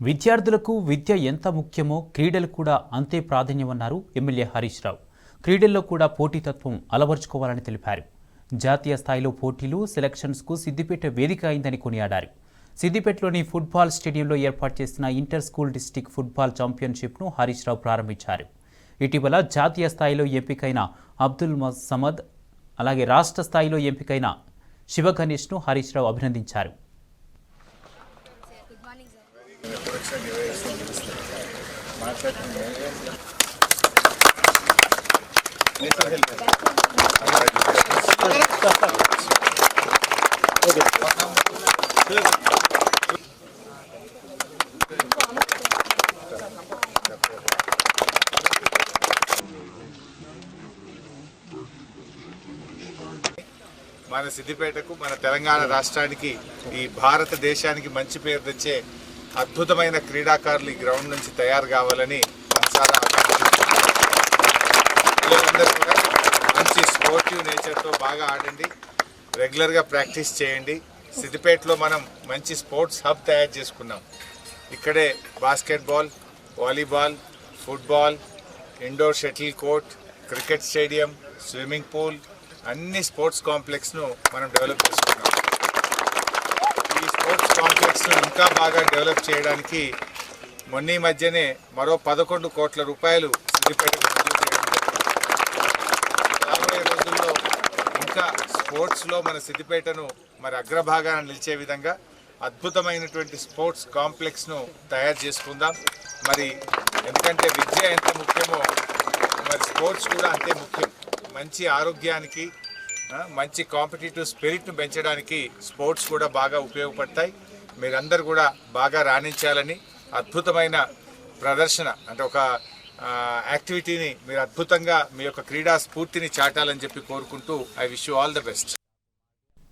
విద్యార్థులకు విద్య ఎంత ముఖ్యమో క్రీడలు కూడా అంతే ప్రాధాన్యమన్నారు ఎమ్మెల్యే హరీష్ రావు. క్రీడల్లో కూడా పోటీతత్వం అలవర్చుకోవాలని తెలిపారు. జాతీయ స్థాయిలో పోటీలు సెలక్షన్స్కు సిద్దిపేట వేదిక అయిందని కొనియాడారు. సిద్దిపేటలోని ఫుట్బాల్ స్టేడియంలో ఏర్పాటు చేసిన ఇంటర్ స్కూల్ డిస్టిక్ ఫుట్బాల్ ఛాంపియన్షిప్ను హరీష్ రావు ప్రారంభించారు. ఇటీవల జాతీయ స్థాయిలో ఎంపికైన అబ్దుల్ సమద్, అలాగే రాష్ట్ర స్థాయిలో ఎంపికైన శివగణేష్ను హరీష్ రావు అభినందించారు. మన సిద్దిపేటకు, మన తెలంగాణ రాష్ట్రానికి, ఈ భారతదేశానికి మంచి పేరు తెచ్చే అద్భుతమైన క్రీడాకారులు ఈ గ్రౌండ్ నుంచి తయారు కావాలని పిల్లలందరూ కూడా మంచి స్పోర్టివ్ నేచర్తో బాగా ఆడండి, రెగ్యులర్గా ప్రాక్టీస్ చేయండి. సిద్దిపేటలో మనం మంచి స్పోర్ట్స్ హబ్ తయారు చేసుకున్నాం. ఇక్కడే basketball, volleyball, football, indoor shuttle court, cricket stadium, swimming pool, అన్ని స్పోర్ట్స్ కాంప్లెక్స్ను మనం డెవలప్ చేసుకున్నాం. ఈ స్పోర్ట్స్ కాంప్లెక్స్ను ఇంకా బాగా డెవలప్ చేయడానికి మొన్న మధ్యనే మరో 11 కోట్ల రూపాయలు సిద్దిపేటకు మంజూరు చేయడం జరిగింది. రాబోయే రోజుల్లో ఇంకా స్పోర్ట్స్లో మన సిద్దిపేటను మరి అగ్రభాగాన నిలిచే విధంగా అద్భుతమైనటువంటి స్పోర్ట్స్ కాంప్లెక్స్ను తయారు చేసుకుందాం. మరి ఎందుకంటే విద్య ఎంత ముఖ్యమో మరి స్పోర్ట్స్ కూడా అంతే ముఖ్యం. మంచి ఆరోగ్యానికి, మంచి కాంపిటేటివ్ స్పిరిట్ను పెంచడానికి స్పోర్ట్స్ కూడా బాగా ఉపయోగపడతాయి. మీరందరూ కూడా బాగా రాణించాలని, అద్భుతమైన ప్రదర్శన అంటే ఒక యాక్టివిటీని మీరు అద్భుతంగా మీ యొక్క క్రీడా స్ఫూర్తిని చాటాలని చెప్పి కోరుకుంటూ I wish you all the best.